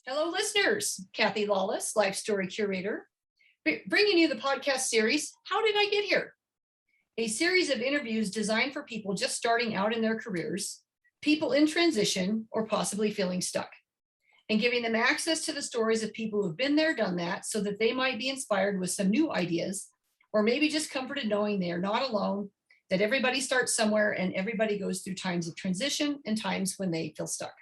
Hello, listeners. Kathy Lawless, Life Story Curator, bringing you the podcast series, How Did I Get Here? A series of interviews designed for people just starting out in their careers, people in transition, or possibly feeling stuck, and giving them access to the stories of people who've been there, done that, so that they might be inspired with some new ideas, or maybe just comforted knowing they are not alone, that everybody starts somewhere and everybody goes through times of transition and times when they feel stuck.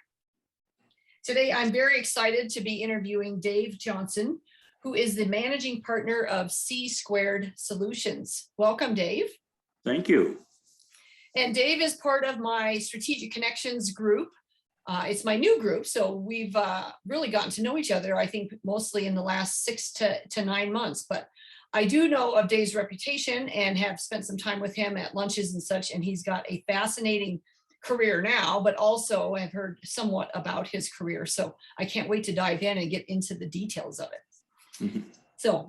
Today, I'm very excited to be interviewing Dave Johnson, who is the managing partner of C² Solutions. Welcome, Dave. Thank you. And Dave is part of my Strategic Connections group. It's my new group, so we've really gotten to know each other, I think, mostly in the last 6 to 9 months. But I do know of Dave's reputation and have spent some time with him at lunches and such, and he's got a fascinating career now, but also I've heard somewhat about his career. So I can't wait to dive in and get into the details of it. Mm-hmm. So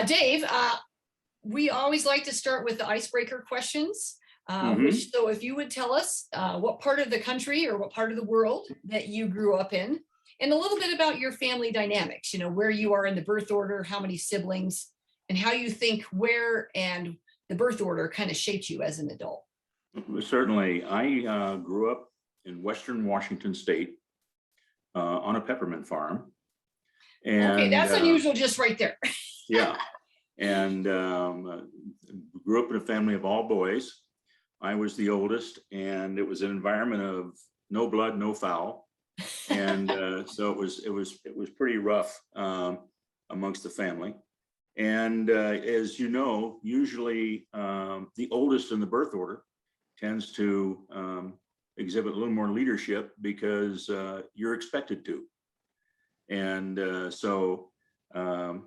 Dave, we always like to start with the icebreaker questions. So if you would tell us what part of the country or what part of the world that you grew up in, and a little bit about your family dynamics, you know, where you are in the birth order, how many siblings, and how you think where and the birth order kind of shaped you as an adult. Certainly. I grew up in Western Washington State on a peppermint farm. And, okay, that's unusual just right there. Yeah. And grew up in a family of all boys. I was the oldest, and it was an environment of no blood, no foul. And so it was pretty rough amongst the family. And as you know, usually the oldest in the birth order tends to exhibit a little more leadership because you're expected to. And so I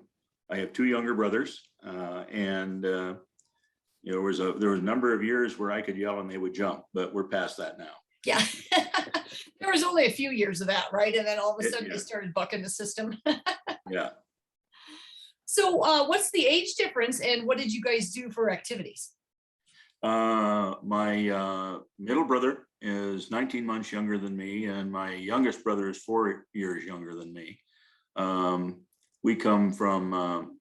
have 2 younger brothers, and there was a number of years where I could yell and they would jump, but we're past that now. Yeah, there was only a few years of that, right? And then all of a sudden they started bucking the system. Yeah. So what's the age difference and what did you guys do for activities? My middle brother is 19 months younger than me, and my youngest brother is 4 years younger than me. We come from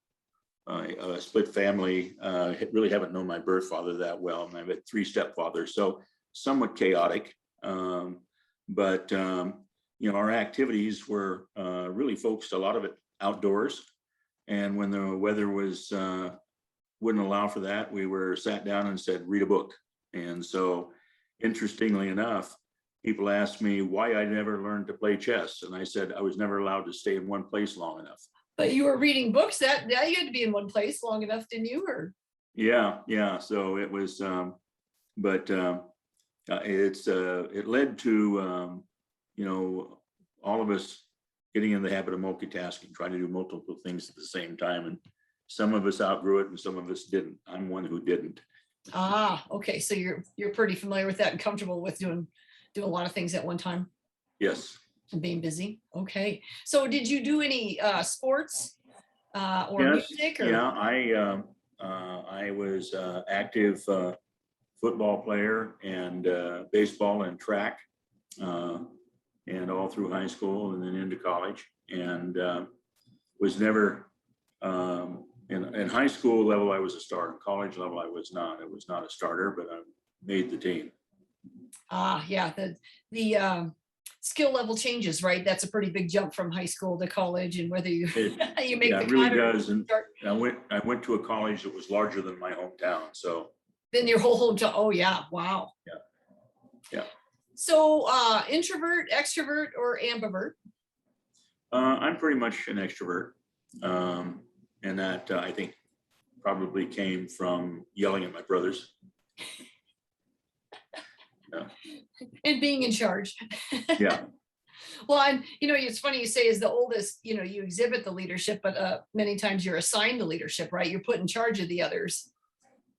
a split family. Really haven't known my birth father that well, and I've had 3 stepfathers, so somewhat chaotic. But our activities were really focused, a lot of it outdoors. And when the weather was wouldn't allow for that, we were sat down and said, read a book. And so, interestingly enough, people asked me why I never learned to play chess. And I said, I was never allowed to stay in one place long enough. But you were reading books that you had to be in one place long enough, didn't you? Or Yeah. So it was, it led to, all of us getting in the habit of multitasking, trying to do multiple things at the same time. And some of us outgrew it and some of us didn't. I'm one who didn't. Okay. So you're pretty familiar with that and comfortable with doing a lot of things at one time. Yes. And being busy. Okay. So did you do any sports or music? Or? Yeah, I was active football player and baseball and track, and all through high school and then into college, and was never in high school level I was a starter. College level I was not. It was not a starter, but I made the team. Yeah, the skill level changes, right? That's a pretty big jump from high school to college, and whether you you make the it really does. And I went to a college that was larger than my hometown, so then your whole hometown. Oh yeah, wow. Yeah. So introvert, extrovert, or ambivert? I'm pretty much an extrovert, and that I think probably came from yelling at my brothers. Yeah. And being in charge. Yeah. Well, it's funny you say as the oldest, you exhibit the leadership, but many times you're assigned the leadership, right? You're put in charge of the others.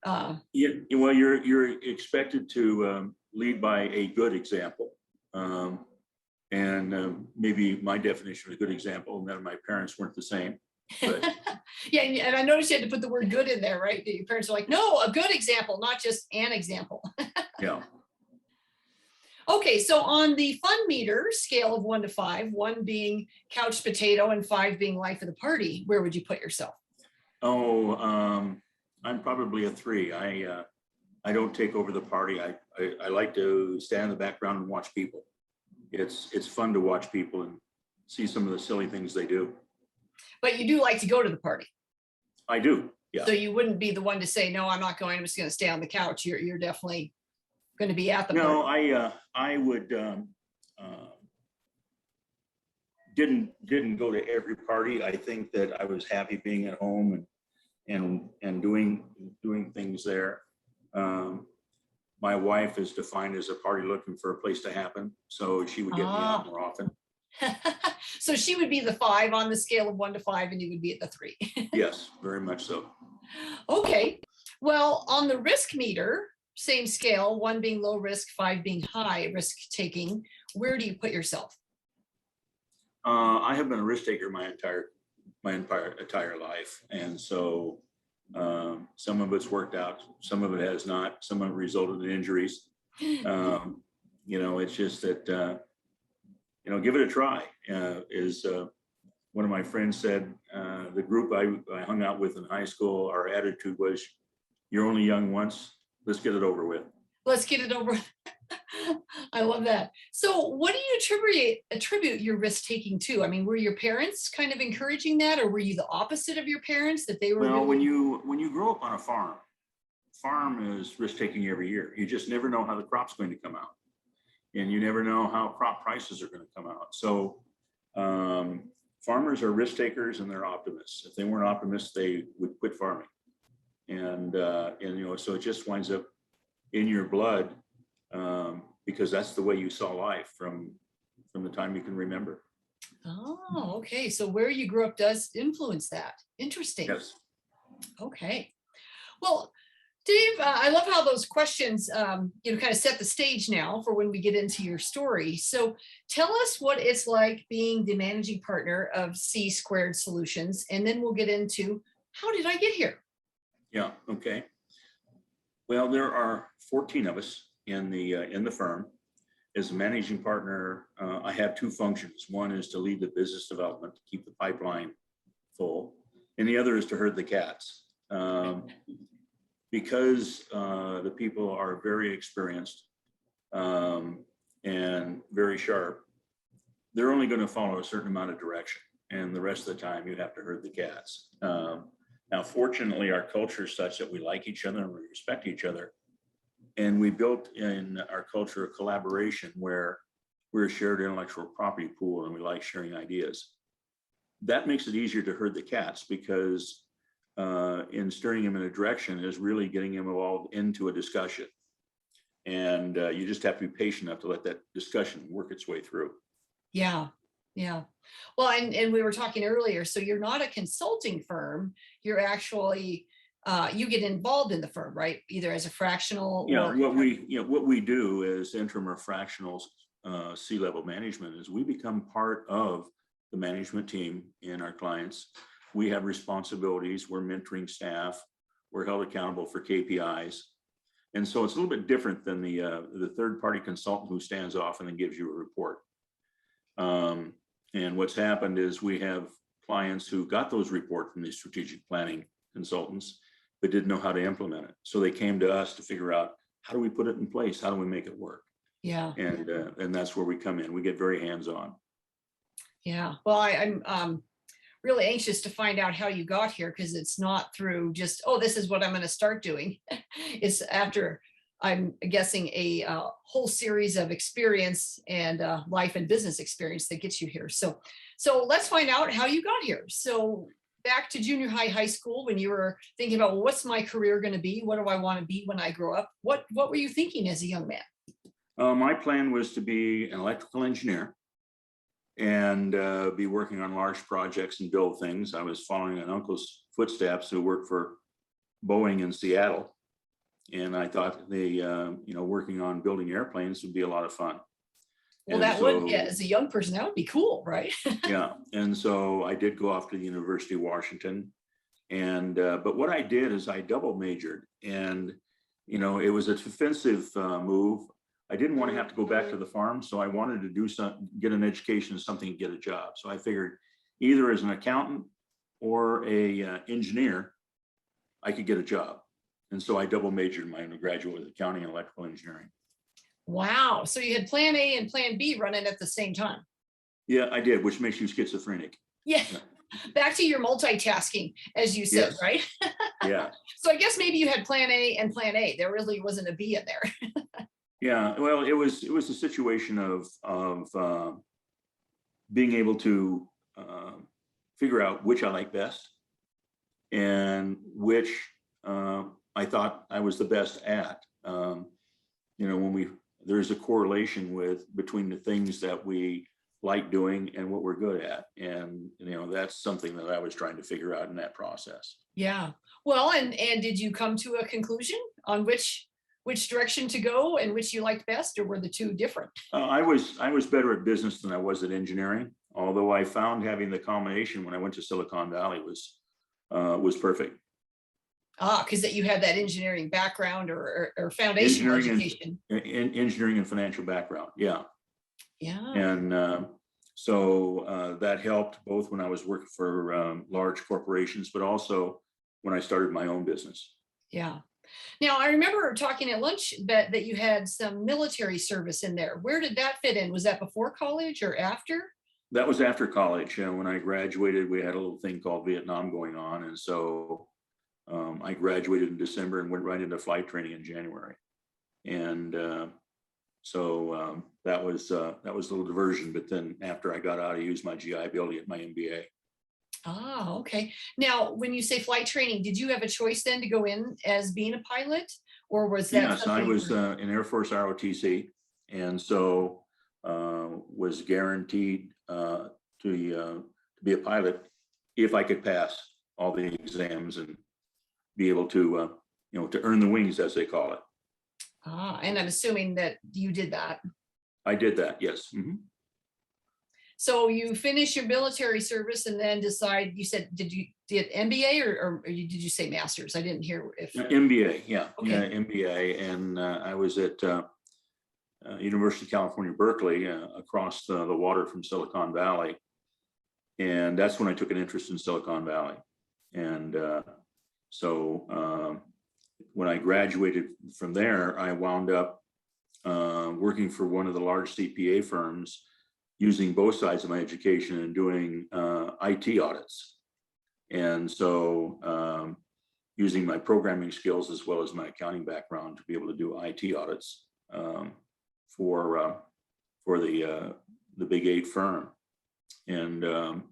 Well, you're expected to lead by a good example. And maybe my definition of a good example, and that my parents weren't the same. But yeah, and I noticed you had to put the word good in there, right? Your parents are like, no, a good example, not just an example. Yeah. Okay, so on the fun meter scale of 1 to 5, 1 being couch potato and 5 being life of the party, where would you put yourself? Oh, I'm probably a 3. I don't take over the party. I like to stand in the background and watch people. It's fun to watch people and see some of the silly things they do. But you do like to go to the party. I do, yeah. So you wouldn't be the one to say, no, I'm not going, I'm just going to stay on the couch. You're definitely going to be at the No, party. I would didn't go to every party. I think that I was happy being at home and doing things there. My wife is defined as a party looking for a place to happen, so she would get me out more often. So she would be the 5 on the scale of 1 to 5, and you would be at the 3. Yes, very much so. Okay. Well, on the risk meter, same scale, 1 being low risk, 5 being high risk taking, where do you put yourself? I have been a risk taker my entire life, and so some of it's worked out, some of it has not, some of it resulted in injuries. It's just that give it a try. One of my friends said, the group I hung out with in high school, our attitude was, you're only young once, let's get it over with. Let's get it over. I love that. So what do you attribute your risk taking to? I mean, were your parents kind of encouraging that, or were you the opposite of your parents, that they were? Well, really... when you grow up on a farm is risk taking every year. You just never know how the crop's going to come out, and you never know how crop prices are going to come out. So farmers are risk takers and they're optimists. If they weren't optimists, they would quit farming. And so it just winds up in your blood, because that's the way you saw life from the time you can remember. Oh, okay. So where you grew up does influence that. Interesting. Yes. Okay. Well, Dave, I love how those questions, kind of set the stage now for when we get into your story. So tell us what it's like being the managing partner of C Squared Solutions, and then we'll get into how did I get here? Yeah. Okay. Well, there are 14 of us in the firm. As a managing partner, I have 2 functions. One is to lead the business development, to keep the pipeline full, and the other is to herd the cats. Because the people are very experienced and very sharp, they're only going to follow a certain amount of direction, and the rest of the time you have to herd the cats. Now, fortunately, our culture is such that we like each other and we respect each other. And we built in our culture a collaboration where we're a shared intellectual property pool and we like sharing ideas. That makes it easier to herd the cats, because in steering them in a direction is really getting them involved into a discussion. And you just have to be patient enough to let that discussion work its way through. Yeah. Yeah. Well, and we were talking earlier, so you're not a consulting firm, you're actually, you get involved in the firm, right? Either as a fractional. Yeah, or... what we do as interim or fractional C-level management is we become part of the management team in our clients. We have responsibilities, we're mentoring staff, we're held accountable for KPIs. And so it's a little bit different than the third-party consultant who stands off and then gives you a report. And what's happened is we have clients who got those reports from these strategic planning consultants, but didn't know how to implement it. So they came to us to figure out, how do we put it in place? How do we make it work? Yeah. And that's where we come in. We get very hands-on. Yeah. Well, I'm really anxious to find out how you got here, because it's not through just, oh, this is what I'm going to start doing. It's after, I'm guessing, a whole series of experience and life and business experience that gets you here. So let's find out how you got here. So back to junior high school, when you were thinking about, well, what's my career going to be? What do I want to be when I grow up? What were you thinking as a young man? My plan was to be an electrical engineer and be working on large projects and build things. I was following an uncle's footsteps who worked for Boeing in Seattle. And I thought working on building airplanes would be a lot of fun. Well, that would, yeah, as a young person, that would be cool, right? Yeah. And so I did go off to the University of Washington. And but what I did is I double majored, and it was a defensive move. I didn't want to have to go back to the farm. So I wanted to do some, get an education, something, get a job. So I figured either as an accountant or a engineer, I could get a job. And so I double majored in my undergraduate with accounting and electrical engineering. Wow. So you had plan A and plan B running at the same time. Yeah, I did, which makes you schizophrenic. Yeah. Yeah. Back to your multitasking, as you said, Yes. right? Yeah. So I guess maybe you had plan A and plan A. There really wasn't a B in there. Yeah. Well, it was a situation of being able to figure out which I like best and which I thought I was the best at. You know, there's a correlation between the things that we like doing and what we're good at. And, you know, that's something that I was trying to figure out in that process. Yeah. Well, and did you come to a conclusion on which direction to go and which you liked best, or were the two different? I was better at business than I was at engineering, although I found having the combination when I went to Silicon Valley was perfect. Because that you had that engineering background or foundational education. Engineering and financial background. Yeah. Yeah. And so that helped both when I was working for large corporations, but also when I started my own business. Yeah. Now, I remember talking at lunch that you had some military service in there. Where did that fit in? Was that before college or after? That was after college. When I graduated, we had a little thing called Vietnam going on. And so I graduated in December and went right into flight training in January. And so that was a little diversion. But then after I got out, I used my GI Bill to get my MBA. Ah, okay. Now, when you say flight training, did you have a choice then to go in as being a pilot, or was that? Yes, I was an Air Force ROTC, and so was guaranteed to be a pilot if I could pass all the exams and be able to to earn the wings, as they call it. Ah, and I'm assuming that you did that. I did that, yes. Mm-hmm. So you finish your military service and then decide, you said, did MBA or did you say master's? I didn't hear if. MBA, yeah. Okay. Yeah, MBA. And I was at University of California, Berkeley, across the water from Silicon Valley. And that's when I took an interest in Silicon Valley. And so when I graduated from there, I wound up working for one of the large CPA firms, using both sides of my education and doing IT audits. And so using my programming skills as well as my accounting background to be able to do IT audits for the Big 8 firm. And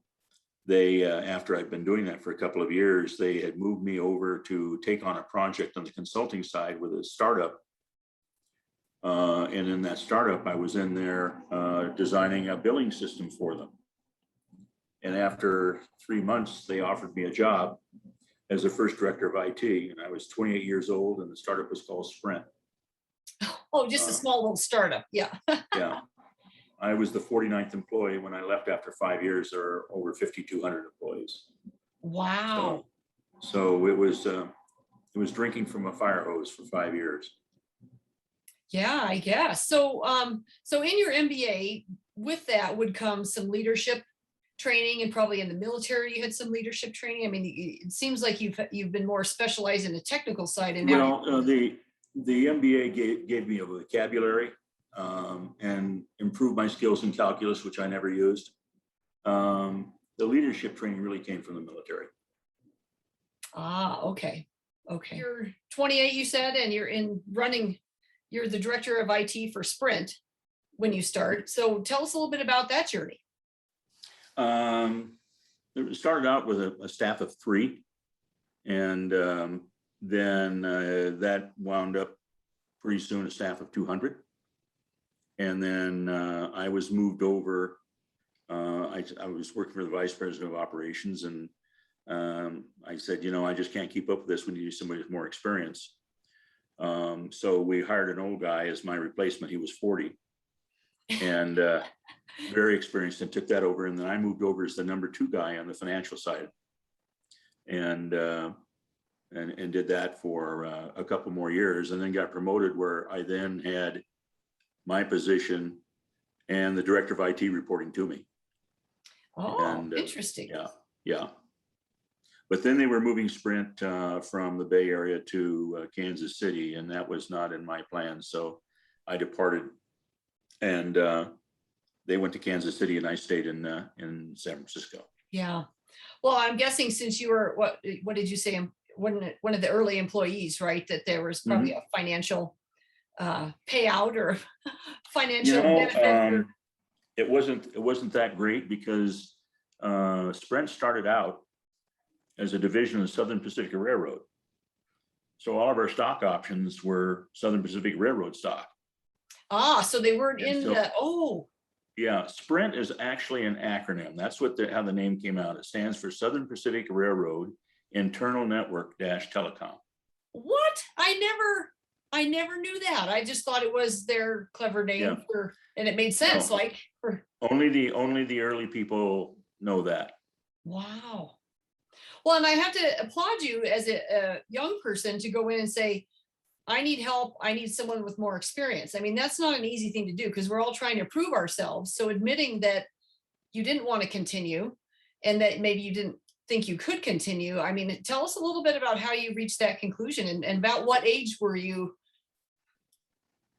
they, after I'd been doing that for a couple of years, they had moved me over to take on a project on the consulting side with a startup. And in that startup, I was in there designing a billing system for them. And after 3 months, they offered me a job as the first director of IT. And I was 28 years old, and the startup was called Sprint. Oh, just a small little startup. Yeah. Yeah. I was the 49th employee. When I left after 5 years, there were over 5,200 employees. Wow. So it was drinking from a fire hose for 5 years. Yeah, I guess. So so in your MBA, with that would come some leadership training, and probably in the military you had some leadership training. I mean, it seems like you've been more specialized in the technical side. And now the MBA gave me a vocabulary and improved my skills in calculus, which I never used. The leadership training really came from the military. Ah, okay. Okay. You're 28, you said, and you're the director of IT for Sprint when you start. So tell us a little bit about that journey. It started out with a staff of 3, and then that wound up pretty soon a staff of 200. And then I was moved over. I was working for the vice president of operations, and I said, I just can't keep up with this. We need somebody with more experience. So we hired an old guy as my replacement. He was 40 and very experienced, and took that over. And then I moved over as the number 2 guy on the financial side, and did that for a couple more years, and then got promoted, where I then had my position, and the director of IT reporting to me. Oh, And interesting. yeah. But then they were moving Sprint from the Bay Area to Kansas City, and that was not in my plans. So I departed, and they went to Kansas City, and I stayed in San Francisco. Yeah. Well, I'm guessing since you were, what did you say? One of the early employees, right? That there was probably a financial payout or financial benefit. It wasn't that great because Sprint started out as a division of the Southern Pacific Railroad. So all of our stock options were Southern Pacific Railroad stock. So they weren't Yeah, Sprint is actually an acronym. That's how the name came out. It stands for Southern Pacific Railroad Internal Network Telecom. What? I never knew that. I just thought it was their clever name and it made sense. No, only the early people know that. Wow. Well, and I have to applaud you as a young person to go in and say, I need help. I need someone with more experience. I mean, that's not an easy thing to do because we're all trying to prove ourselves. So admitting that you didn't want to continue and that maybe you didn't think you could continue. I mean, tell us a little bit about how you reached that conclusion and about what age were you?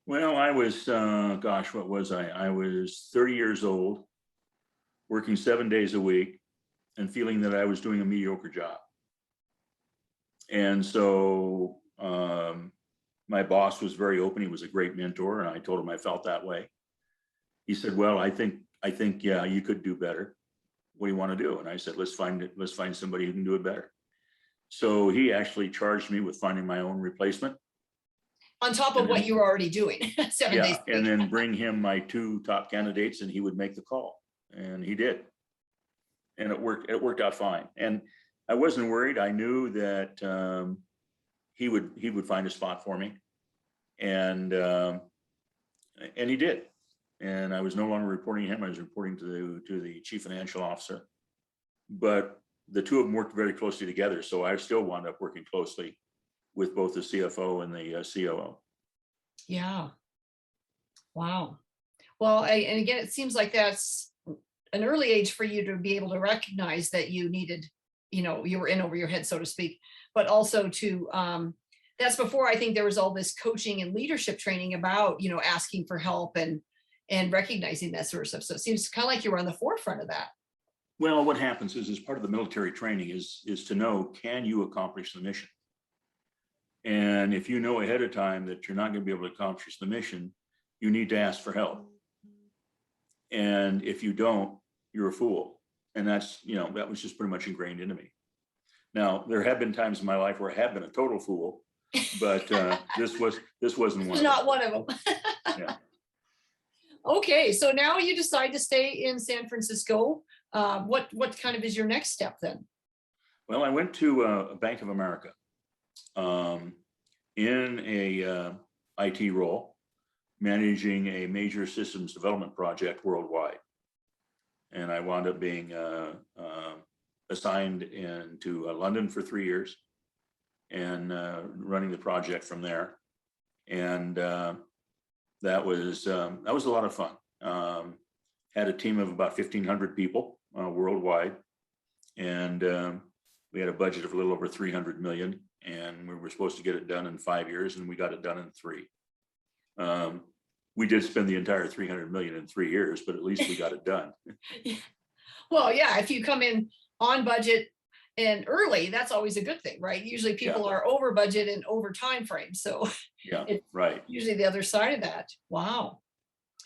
Well, I was, what was I? I was 30 years old, working 7 days a week and feeling that I was doing a mediocre job. And so my boss was very open. He was a great mentor. And I told him I felt that way. He said, well, I think, yeah, you could do better. What do you want to do? And I said, let's find somebody who can do it better. So he actually charged me with finding my own replacement. On top of what you were already doing 7 days. And then bring him my 2 top candidates and he would make the call. And he did. And it worked out fine. And I wasn't worried. I knew that he would find a spot for me. And he did. And I was no longer reporting to him. I was reporting to the chief financial officer. But the two of them worked very closely together. So I still wound up working closely with both the CFO and the COO. Yeah. Wow. Well, and again, it seems like that's an early age for you to be able to recognize that you needed, you were in over your head, so to speak, but also to, that's before I think there was all this coaching and leadership training about, asking for help and recognizing that sort of stuff. So it seems kind of like you were on the forefront of that. Well, what happens is, as part of the military training is to know, can you accomplish the mission? And if you know ahead of time that you're not going to be able to accomplish the mission, you need to ask for help. And if you don't, you're a fool. And that's, that was just pretty much ingrained into me. Now, there have been times in my life where I have been a total fool, but this wasn't one. Not one of them. Yeah. Okay, so now you decide to stay in San Francisco. What kind of is your next step then? Well, I went to Bank of America in a IT role, managing a major systems development project worldwide. And I wound up being assigned to London for 3 years and running the project from there. And that was a lot of fun. Had a team of about 1,500 people worldwide. And we had a budget of a little over 300 million. And we were supposed to get it done in 5 years, and we got it done in 3. We did spend the entire 300 million in 3 years, but at least we got it done. Well, yeah, if you come in on budget and early, that's always a good thing, right? Usually people are over budget and over time frame. So it's right. Usually the other side of that. Wow.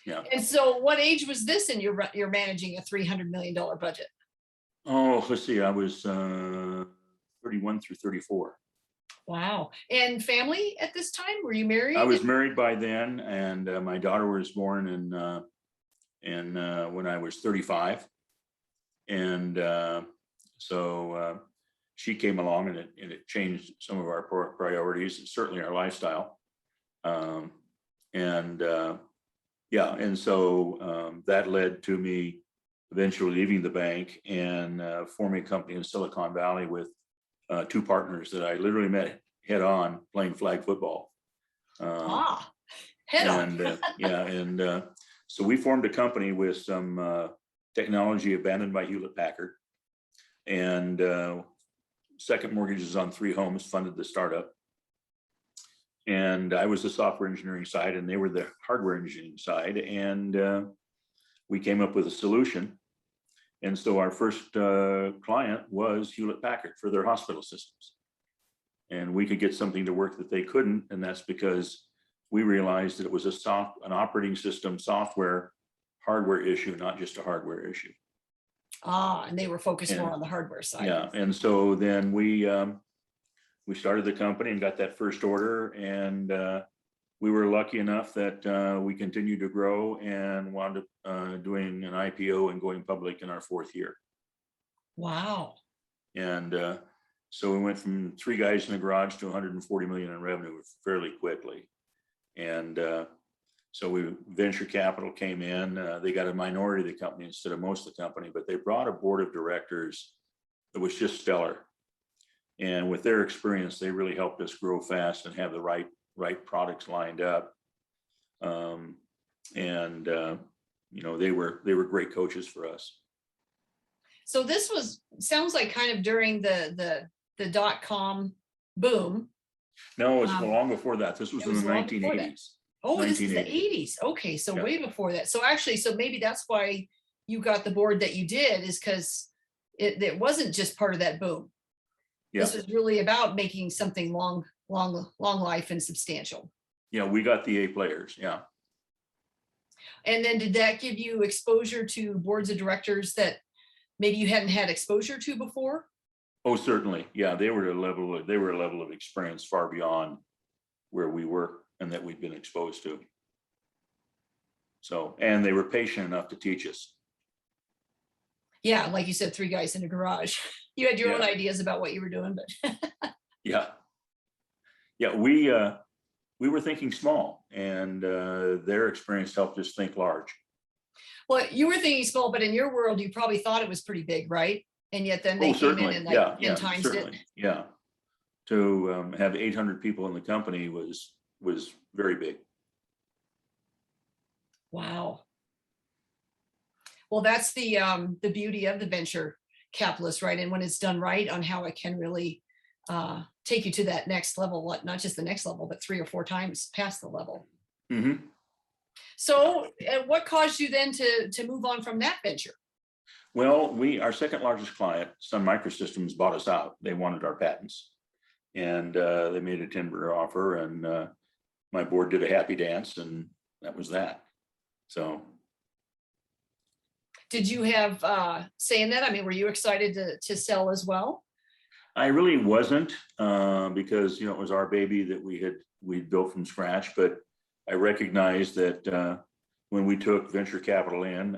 Yeah. And so what age was this and you're managing a $300 million budget? Oh, let's see. I was 31 through 34. Wow. And family at this time? Were you married? I was married by then, and my daughter was born in when I was 35. And so she came along, and it changed some of our priorities, and certainly our lifestyle. And so that led to me eventually leaving the bank and forming a company in Silicon Valley with 2 partners that I literally met head on playing flag football. Head on. And so we formed a company with some technology abandoned by Hewlett Packard, and second mortgages on 3 homes funded the startup. And I was the software engineering side, and they were the hardware engineering side. And we came up with a solution. And so our first client was Hewlett Packard for their hospital systems. And we could get something to work that they couldn't. And that's because we realized that it was an operating system software hardware issue, not just a hardware issue. And they were focused more on the hardware side. Yeah. And so then we started the company and got that first order. And we were lucky enough that we continued to grow and wound up doing an IPO and going public in our 4th year. Wow. And so we went from 3 guys in the garage to 140 million in revenue fairly quickly. And so venture capital came in. They got a minority of the company instead of most of the company, but they brought a board of directors that was just stellar. And with their experience, they really helped us grow fast and have the right products lined up. They were great coaches for us. So this sounds like kind of during the .com boom. No, it's long before that. This was in the 1980s. Oh, this is the 80s. Okay, so way before that. So actually, so maybe that's why you got the board that you did, is because it wasn't just part of that boom. Yeah. This was really about making something long life and substantial. Yeah, we got the A players. Yeah. And then did that give you exposure to boards of directors that maybe you hadn't had exposure to before? Oh, certainly. Yeah, they were a level of experience far beyond where we were and that we'd been exposed to. So, and they were patient enough to teach us. Yeah, like you said, 3 guys in a garage. You had your own ideas about what you were doing, but yeah, we were thinking small, and their experience helped us think large. Well, you were thinking small, but in your world, you probably thought it was pretty big, right? And yet then they came in and like 10 times it. Yeah, to have 800 people in the company was very big. Wow. Well, that's the beauty of the venture capitalist, right? And when it's done right, on how it can really take you to that next level, not just the next level, but 3 or 4 times past the level. Mm-hmm. So what caused you then to move on from that venture? Well, our second largest client, Sun Microsystems, bought us out. They wanted our patents, and they made a tender offer, and my board did a happy dance, and that was that. So. Did you have say in that? I mean, were you excited to sell as well? I really wasn't, because it was our baby that we built from scratch. But I recognized that when we took venture capital in,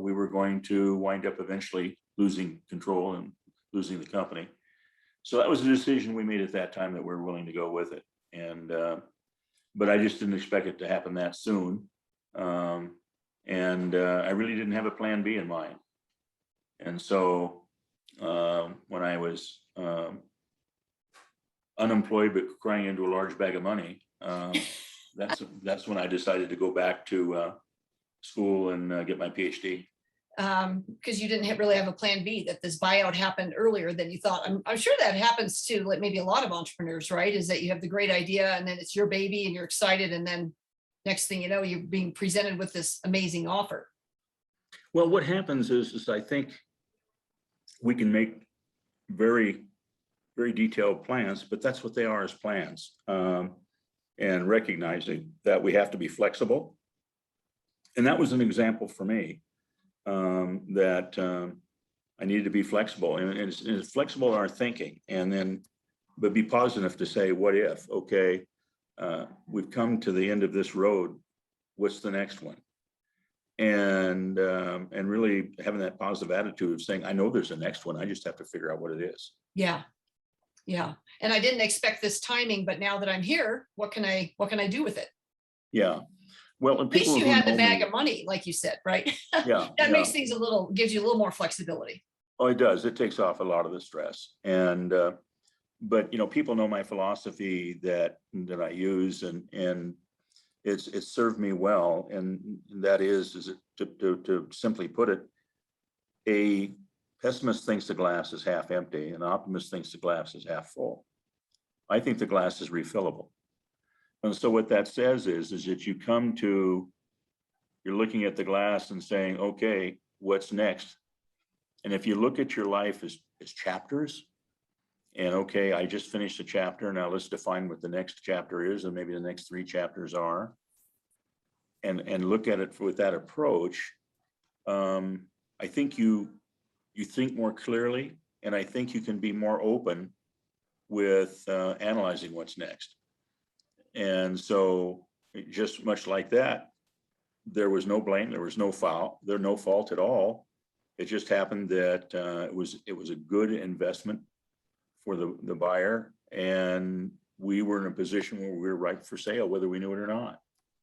we were going to wind up eventually losing control and losing the company. So that was a decision we made at that time, that we were willing to go with it. And but I just didn't expect it to happen that soon. And I really didn't have a plan B in mind. And so when I was unemployed but crying into a large bag of money, that's when I decided to go back to school and get my PhD. Because you didn't really have a plan B, that this buyout happened earlier than you thought. I'm sure that happens to like maybe a lot of entrepreneurs, right? Is that you have the great idea and then it's your baby and you're excited, and then next thing you know, you're being presented with this amazing offer. Well, what happens is I think we can make very, very detailed plans, but that's what they are, as plans. And recognizing that we have to be flexible. And that was an example for me, that I needed to be flexible, and it's flexible in our thinking, but be positive enough to say, what if? Okay, we've come to the end of this road. What's the next one? And really having that positive attitude of saying, I know there's a next one. I just have to figure out what it is. Yeah. Yeah. And I didn't expect this timing, but now that I'm here, what can I do with it? Yeah. Well, at least you had the bag of money, like you said, right? Yeah. That makes things gives you a little more flexibility. Oh, it does. It takes off a lot of the stress. And, but people know my philosophy that I use, and it's served me well. And that is to simply put it, a pessimist thinks the glass is half empty, and an optimist thinks the glass is half full. I think the glass is refillable. And so what that says is that you're looking at the glass and saying, okay, what's next? And if you look at your life as chapters, and okay, I just finished a chapter, now let's define what the next chapter is, and maybe the next 3 chapters are, and look at it with that approach, I think you think more clearly, and I think you can be more open with analyzing what's next. And so just much like that, there was no blame, there was no fault at all. It just happened that it was a good investment for the buyer, and we were in a position where we were ripe for sale, whether we knew it or not.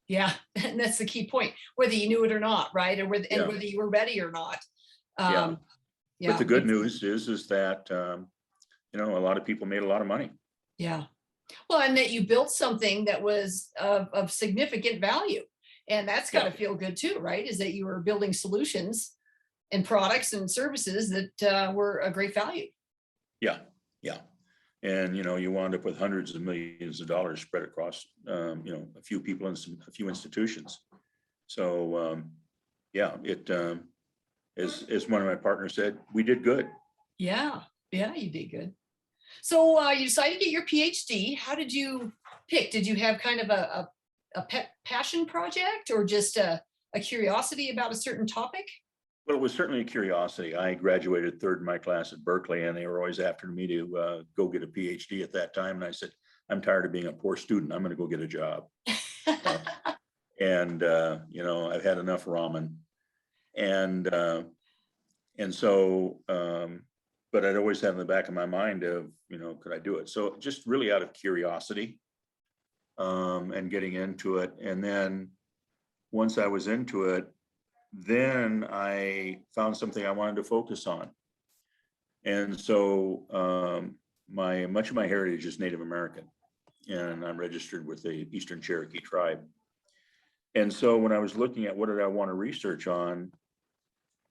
Yeah, and that's the key point, whether you knew it or not, right? Or whether, Yeah. and whether you were ready or not. Yeah. Yeah. But the good news is that you know, a lot of people made a lot of money. Yeah. Well, and that you built something that was of significant value. And that's got to feel good too, right? Is that you were building solutions and products and services that were a great value. Yeah, yeah. And, you know, you wound up with hundreds of millions of dollars spread across, you know, a few people and a few institutions. So, yeah, it, as one of my partners said, we did good. Yeah, yeah, you did good. So you decided to get your PhD. How did you pick? Did you have kind of a pet passion project, or just a curiosity about a certain topic? Well, it was certainly a curiosity. I graduated 3rd in my class at Berkeley, and they were always after me to go get a PhD at that time. And I said, I'm tired of being a poor student. I'm going to go get a job. And you know, I've had enough ramen. And so, but I'd always had in the back of my mind of, you know, could I do it? So just really out of curiosity and getting into it. And then once I was into it, then I found something I wanted to focus on. And so much of my heritage is Native American, and I'm registered with the Eastern Cherokee tribe. And so when I was looking at what did I want to research on,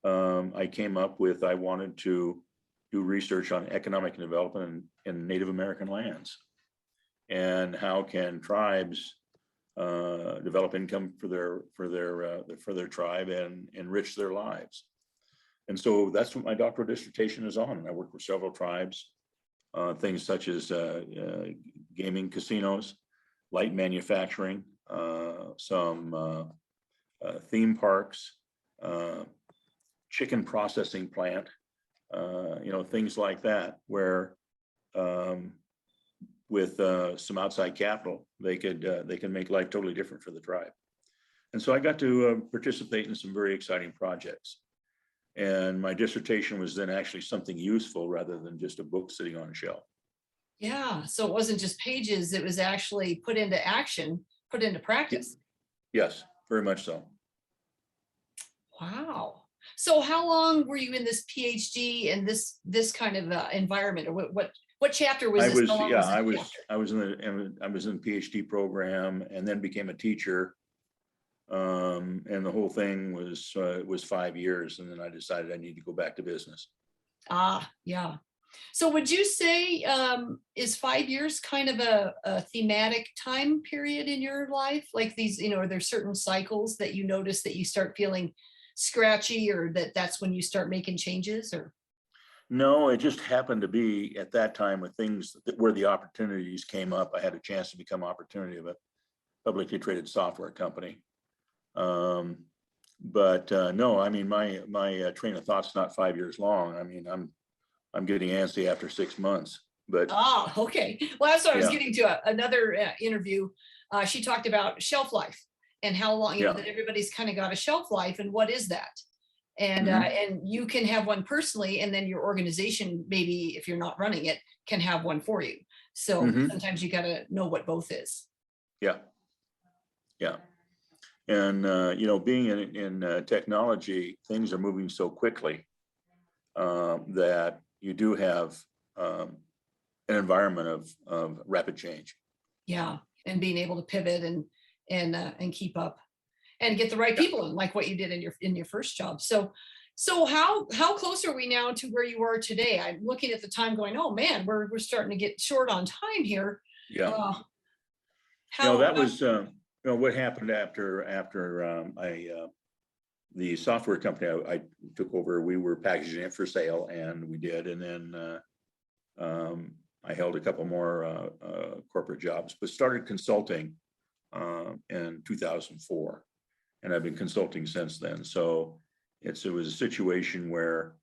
I came up with, I wanted to do research on economic development in Native American lands, and how can tribes develop income for their tribe and enrich their lives. And so that's what my doctoral dissertation is on. And I worked with several tribes, things such as gaming casinos, light manufacturing, some theme parks, chicken processing plant, you know, things like that, where with some outside capital, they can make life totally different for the tribe. And so I got to participate in some very exciting projects. And my dissertation was then actually something useful rather than just a book sitting on a shelf. Yeah, so it wasn't just pages, it was actually put into action, put into practice. Yes, very much so. Wow. So how long were you in this PhD and this kind of environment, or what chapter was this? I was in the PhD program, and then became a teacher. And the whole thing was 5 years, and then I decided I need to go back to business. Ah, yeah. So would you say is 5 years kind of a thematic time period in your life? Like these, you know, are there certain cycles that you notice that you start feeling scratchy, or that's when you start making changes? Or no, it just happened to be at that time with things where the opportunities came up. I had a chance to become opportunity of a publicly traded software company. But no, I mean, my train of thought's not 5 years long. I mean, I'm getting antsy after 6 months. But okay. Well, that's what I was getting to. Another interview. She talked about shelf life and how long, you know, that everybody's kind of got a shelf life, and what is that? And and you can have one personally, and then your organization, maybe if you're not running it, can have one for you. So sometimes you got to know what both is. Yeah. Yeah. And, you know, being in technology, things are moving so quickly that you do have an environment of rapid change. Yeah. And being able to pivot and and keep up and get the right people in, like what you did in your first job. So how close are we now to where you are today? I'm looking at the time going, oh man, we're starting to get short on time here. Yeah. How That was what happened after the software company I took over. We were packaging it for sale, and we did, and then I held a couple more corporate jobs, but started consulting in 2004, and I've been consulting since then. So it was a situation where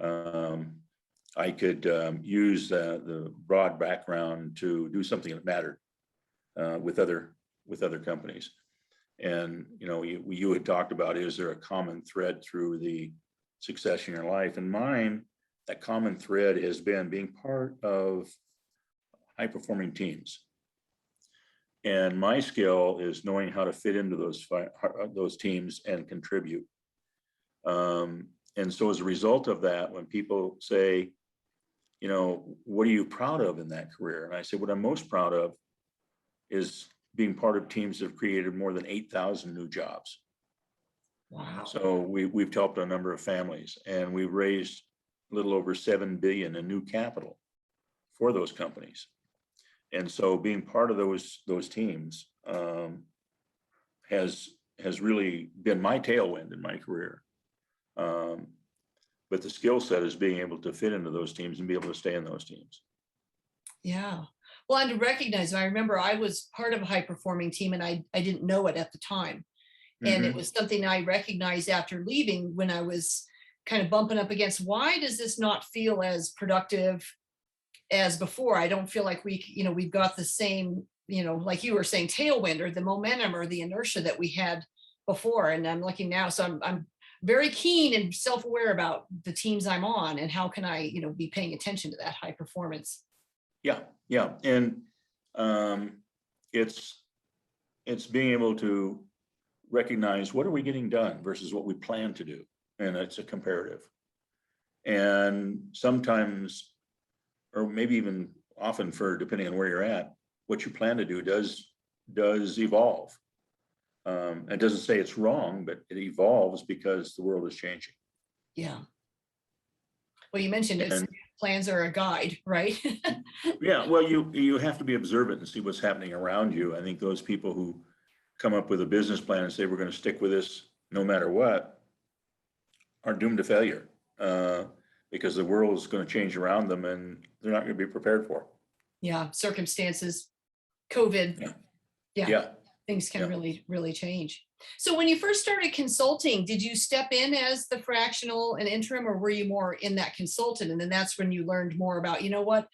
I could use the broad background to do something that mattered with other companies. And you had talked about, is there a common thread through the success in your life? And mine, that common thread has been being part of high performing teams. And my skill is knowing how to fit into those teams and contribute. And so as a result of that, when people say, what are you proud of in that career? And I say, what I'm most proud of is being part of teams that have created more than 8,000 new jobs. Wow. So we've helped a number of families, and we've raised a little over 7 billion in new capital for those companies. And so being part of those teams has really been my tailwind in my career. But the skill set is being able to fit into those teams and be able to stay in those teams. Yeah. Well, and to recognize, I remember I was part of a high performing team, and I didn't know it at the time. And it was something I recognized after leaving, when I was kind of bumping up against, why does this not feel as productive as before? I don't feel like we've got the same, like you were saying, tailwind or the momentum or the inertia that we had before. And I'm looking now, so I'm very keen and self-aware about the teams I'm on, and how can I, be paying attention to that high performance. Yeah. And it's being able to recognize, what are we getting done versus what we plan to do? And it's a comparative. And sometimes, or maybe even often, depending on where you're at, what you plan to do does evolve. It doesn't say it's wrong, but it evolves because the world is changing. Yeah. Well, you mentioned plans are a guide, right? Yeah, well, you have to be observant and see what's happening around you. I think those people who come up with a business plan and say, we're going to stick with this no matter what, are doomed to failure, because the world is going to change around them, and they're not going to be prepared for it. Yeah, circumstances, COVID. Yeah. Things can really, really change. So when you first started consulting, did you step in as the fractional and interim, or were you more in that consultant? And then that's when you learned more about, what,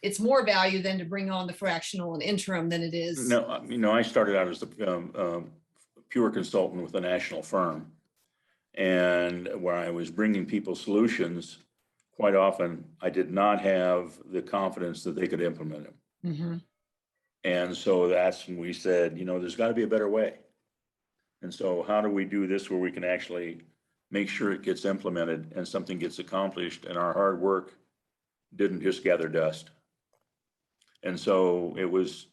it's more value than to bring on the fractional and interim than it is. No, I started out as the pure consultant with a national firm, and where I was bringing people solutions, quite often I did not have the confidence that they could implement them. Mm-hmm. And so that's when we said, there's got to be a better way. And so how do we do this where we can actually make sure it gets implemented and something gets accomplished, and our hard work didn't just gather dust? And so it was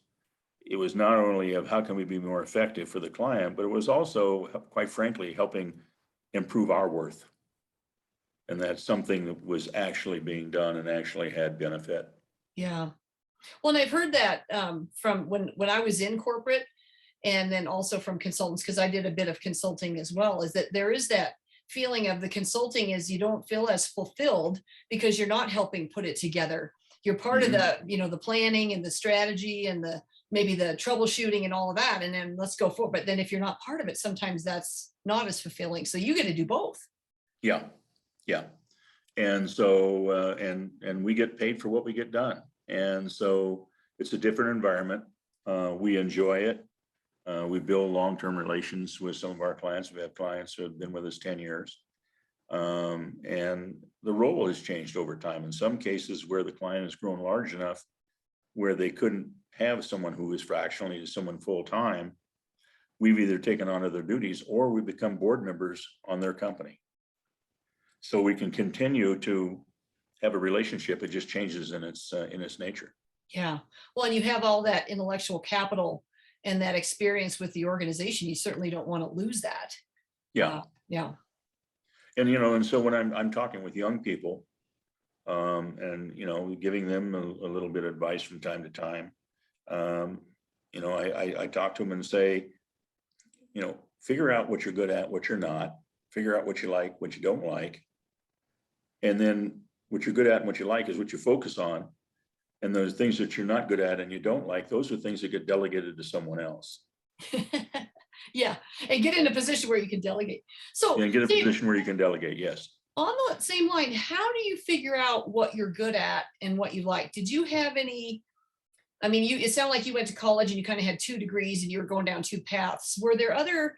not only of how can we be more effective for the client, but it was also, quite frankly, helping improve our worth. And that's something that was actually being done and actually had benefit. Yeah. Well, and I've heard that from when I was in corporate, and then also from consultants, because I did a bit of consulting as well, is that there is that feeling of the consulting is you don't feel as fulfilled because you're not helping put it together. You're part of the, the planning and the strategy and maybe the troubleshooting and all of that. And then let's go forward. But then if you're not part of it, sometimes that's not as fulfilling. So you get to do both. Yeah. And so, and we get paid for what we get done. And so it's a different environment. We enjoy it. We build long-term relations with some of our clients. We have clients who have been with us 10 years. And the role has changed over time. In some cases where the client has grown large enough where they couldn't have someone who is fractional, needed someone full-time, we've either taken on other duties or we become board members on their company. So we can continue to have a relationship. It just changes in its nature. Yeah. Well, and you have all that intellectual capital and that experience with the organization. You certainly don't want to lose that. Yeah. Yeah. And, and so when I'm talking with young people, and, giving them a little bit of advice from time to time, I talk to them and say, figure out what you're good at, what you're not, figure out what you like, what you don't like. And then what you're good at and what you like is what you focus on. And those things that you're not good at and you don't like, those are things that get delegated to someone else. Yeah. And get in a position where you can delegate. So And get a position where you can delegate. Yes. On the same line, how do you figure out what you're good at and what you like? Did you have any, it sounded like you went to college and you kind of had 2 degrees and you were going down 2 paths. Were there other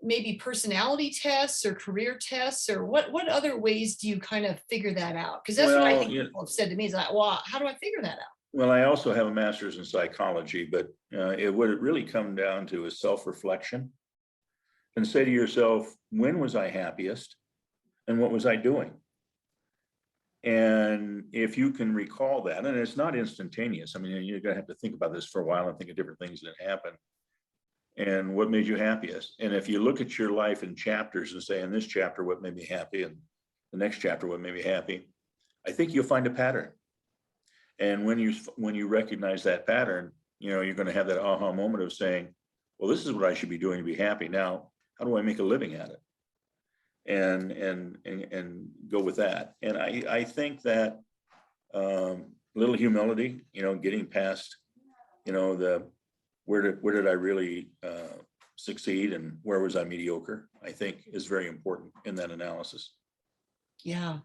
maybe personality tests or career tests, or what other ways do you kind of figure that out? Because that's what I think people have said to me is like, well, how do I figure that out? Well, I also have a master's in psychology, but what it really come down to is self-reflection, and say to yourself, when was I happiest and what was I doing? And if you can recall that, and it's not instantaneous, you're going to have to think about this for a while and think of different things that happened and what made you happiest. And if you look at your life in chapters and say, in this chapter, what made me happy, and the next chapter, what made me happy, I think you'll find a pattern. And when you recognize that pattern, you're going to have that aha moment of saying, well, this is what I should be doing to be happy. Now, how do I make a living at it? And go with that. And I think that little humility, getting past, where did I really succeed and where was I mediocre, I think is very important in that analysis. Yeah.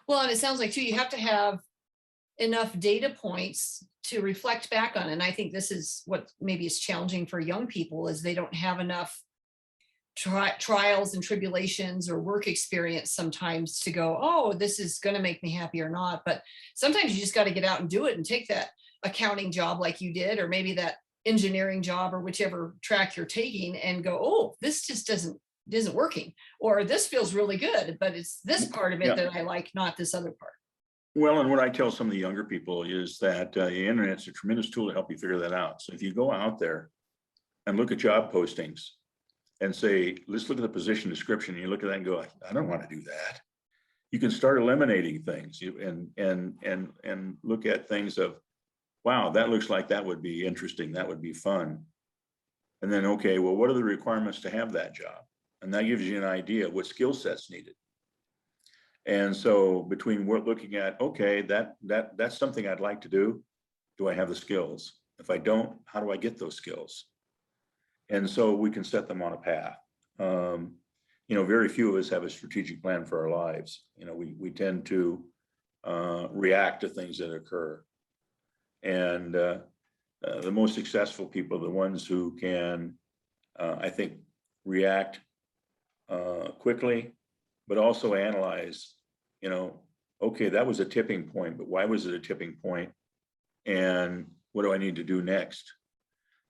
Well, and it sounds like too, you have to have enough data points to reflect back on. And I think this is what maybe is challenging for young people, is they don't have enough trials and tribulations or work experience sometimes to go, oh, this is going to make me happy or not. But sometimes you just got to get out and do it and take that accounting job like you did, or maybe that engineering job, or whichever track you're taking, and go, oh, this just isn't working, or this feels really good, but it's this part of it that I like, not this other part. Well, and what I tell some of the younger people is that the internet's a tremendous tool to help you figure that out. So if you go out there and look at job postings and say, let's look at the position description, and you look at that and go, I don't want to do that. You can start eliminating things and look at things of, wow, that looks like that would be interesting. That would be fun. And then, okay, well, what are the requirements to have that job? And that gives you an idea of what skill sets needed. And so between we're looking at, okay, that's something I'd like to do. Do I have the skills? If I don't, how do I get those skills? And so we can set them on a path. Very few of us have a strategic plan for our lives. We tend to react to things that occur. And the most successful people are the ones who can, I think, react quickly, but also analyze, okay, that was a tipping point, but why was it a tipping point? And what do I need to do next?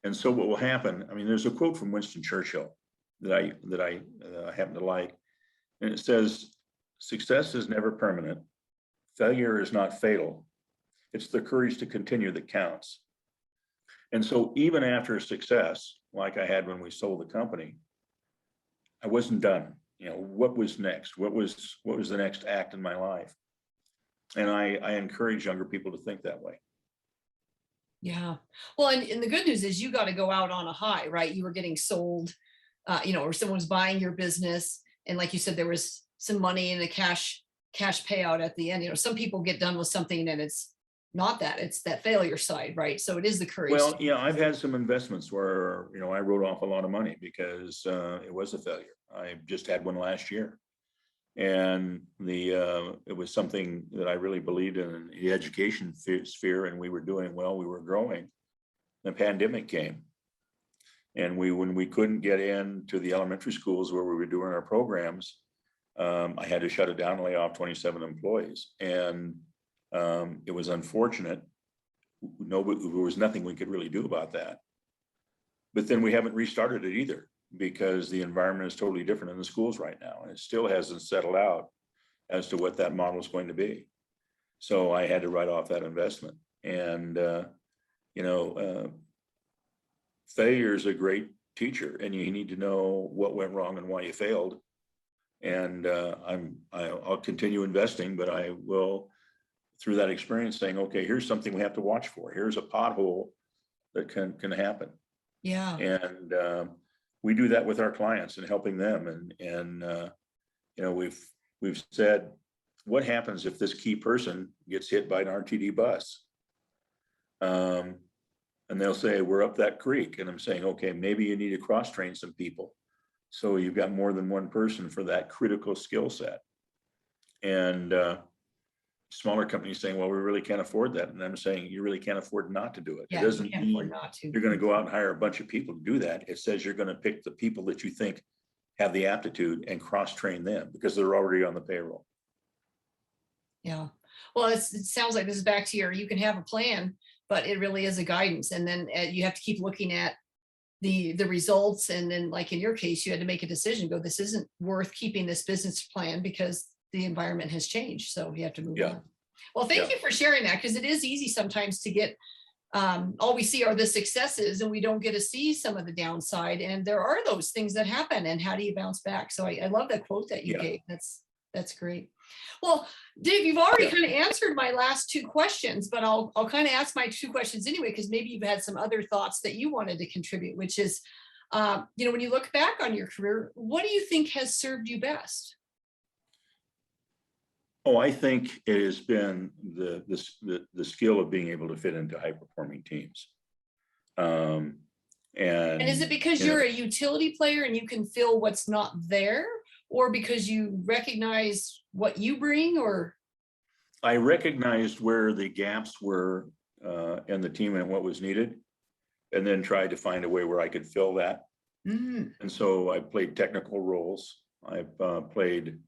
And so what will happen, there's a quote from Winston Churchill that I happen to like. And it says, success is never permanent. Failure is not fatal. It's the courage to continue that counts. And so even after success, like I had when we sold the company, I wasn't done. What was next? What was the next act in my life? And I encourage younger people to think that way. Yeah. Well, and the good news is you got to go out on a high, right? You were getting sold, or someone was buying your business. And like you said, there was some money and a cash payout at the end. Some people get done with something and it's not that, it's that failure side, right? So it is the courage. Well, I've had some investments where, I wrote off a lot of money because it was a failure. I just had one last year. And it was something that I really believed in the education sphere, and we were doing well, we were growing. The pandemic came, and when we couldn't get into the elementary schools where we were doing our programs, I had to shut it down and lay off 27 employees. And it was unfortunate. There was nothing we could really do about that. But then we haven't restarted it either, because the environment is totally different in the schools right now, and it still hasn't settled out as to what that model is going to be. So I had to write off that investment. And failure is a great teacher, and you need to know what went wrong and why you failed. And I'll continue investing, but I will, through that experience, saying, okay, here's something we have to watch for. Here's a pothole that can happen. Yeah. And we do that with our clients and helping them. And we've said, what happens if this key person gets hit by an RTD bus? And they'll say, we're up that creek. And I'm saying, okay, maybe you need to cross train some people. So you've got more than one person for that critical skill set. And smaller companies saying, well, we really can't afford that. And I'm saying, you really can't afford not to do it. Yeah, It doesn't you can't mean afford not to. you're going to go out and hire a bunch of people to do that. It says you're going to pick the people that you think have the aptitude and cross train them because they're already on the payroll. Yeah. Well, it sounds like this is back to you can have a plan, but it really is a guidance. And then you have to keep looking at the results. And then like in your case, you had to make a decision, go, this isn't worth keeping this business plan because the environment has changed. So you have to move on. Well, thank you for sharing that, because it is easy sometimes to get, all we see are the successes and we don't get to see some of the downside. And there are those things that happen, and how do you bounce back? So I love that quote that you gave. That's great. Well, Dave, you've already kind of answered my last two questions, but I'll kind of ask my two questions anyway, because maybe you've had some other thoughts that you wanted to contribute, which is, when you look back on your career, what do you think has served you best? Oh, I think it has been the skill of being able to fit into high performing teams. And is it because you're a utility player and you can fill what's not there, or because you recognize what you bring? Or I recognized where the gaps were in the team and what was needed, and then tried to find a way where I could fill that. And so I played technical roles. I've played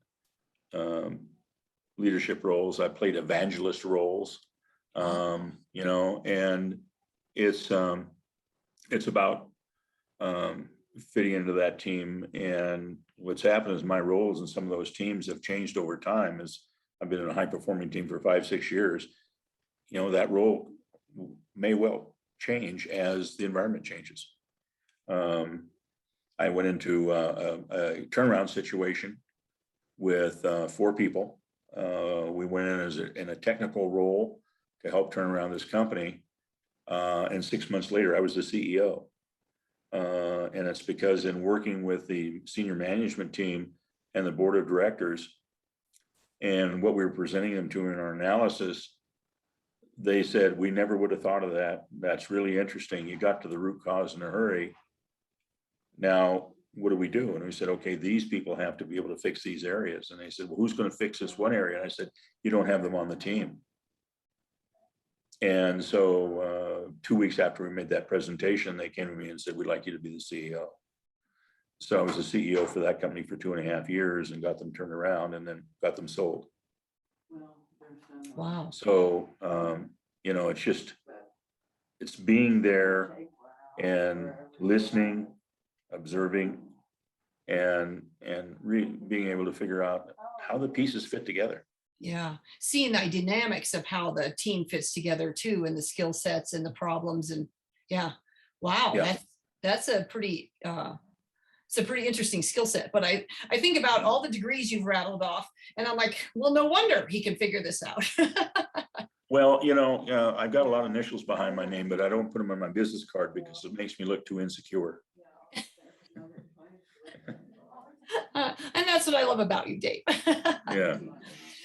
leadership roles. I played evangelist roles. And it's about fitting into that team. And what's happened is my roles in some of those teams have changed over time. As I've been in a high performing team for 5-6 years, that role may well change as the environment changes. I went into a turnaround situation with 4 people. We went in in a technical role to help turn around this company. And 6 months later, I was the CEO. And it's because in working with the senior management team and the board of directors and what we were presenting them to in our analysis, they said, we never would have thought of that. That's really interesting. You got to the root cause in a hurry. Now, what do we do? And we said, okay, these people have to be able to fix these areas. And they said, well, who's going to fix this one area? And I said, you don't have them on the team. And so 2 weeks after we made that presentation, they came to me and said, we'd like you to be the CEO. So I was the CEO for that company for 2.5 years and got them turned around and then got them sold. Wow. So, it's being there and listening, observing, and being able to figure out how the pieces fit together. Yeah, seeing the dynamics of how the team fits together too, and the skill sets and the problems, and wow, that's a pretty it's a pretty interesting skill set. But I think about all the degrees you've rattled off, and I'm like, well, no wonder he can figure this out. Well, I've got a lot of initials behind my name, but I don't put them on my business card because it makes me look too insecure. And that's what I love about you, Dave. Yeah.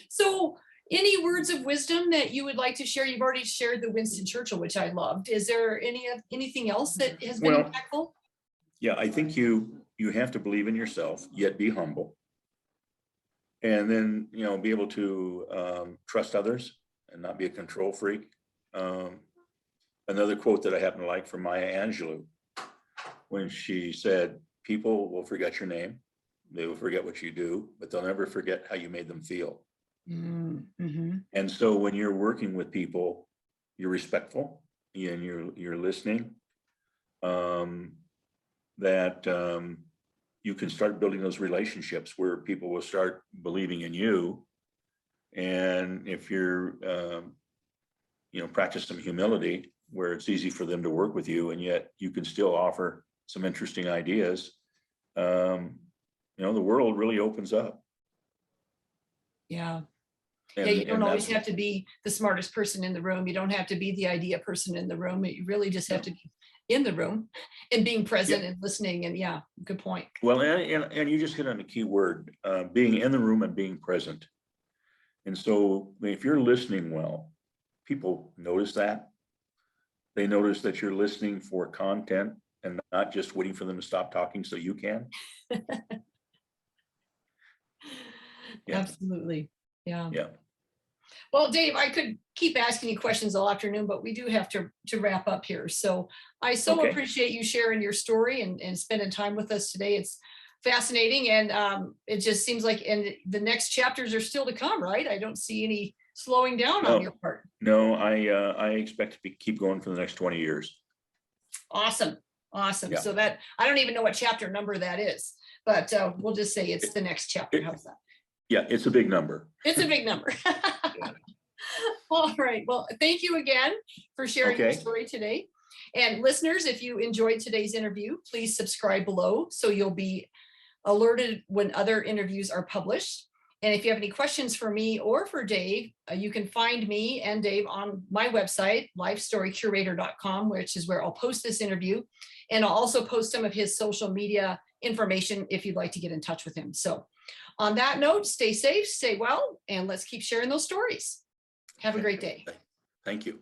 So any words of wisdom that you would like to share? You've already shared the Winston Churchill, which I loved. Is there anything else that has been impactful? Yeah, I think you have to believe in yourself, yet be humble. And then, be able to trust others and not be a control freak. Another quote that I happen to like from Maya Angelou, when she said, people will forget your name. They will forget what you do, but they'll never forget how you made them feel. Mm-hmm. And so when you're working with people, you're respectful and you're listening, you can start building those relationships where people will start believing in you. And if you're, practice some humility, where it's easy for them to work with you, and yet you can still offer some interesting ideas, the world really opens up. Yeah. And, Yeah, you don't and always that's, have to be the smartest person in the room. You don't have to be the idea person in the room. You really just have to be in the room and being present and listening. And yeah, good point. well, and you just hit on a key word, being in the room and being present. And so if you're listening well, people notice that. They notice that you're listening for content and not just waiting for them to stop talking so you can. Yeah. Absolutely. Yeah. Yeah. Well, Dave, I could keep asking you questions all afternoon, but we do have to wrap up here. So I so Okay. appreciate you sharing your story and spending time with us today. It's fascinating. And it just seems like the next chapters are still to come, right? I don't see any slowing down on your part. No, I expect to keep going for the next 20 years. Awesome. Awesome. Yeah. So that, I don't even know what chapter number that is, but we'll just say it's the next chapter. How's that? Yeah, it's a big number. It's a big number. All right. Well, thank you again for sharing your story today. And listeners, if you enjoyed today's interview, please subscribe below so you'll be alerted when other interviews are published. And if you have any questions for me or for Dave, you can find me and Dave on my website, lifestorycurator.com, which is where I'll post this interview. And I'll also post some of his social media information if you'd like to get in touch with him. So on that note, stay safe, stay well, and let's keep sharing those stories. Have a great day. Thank you.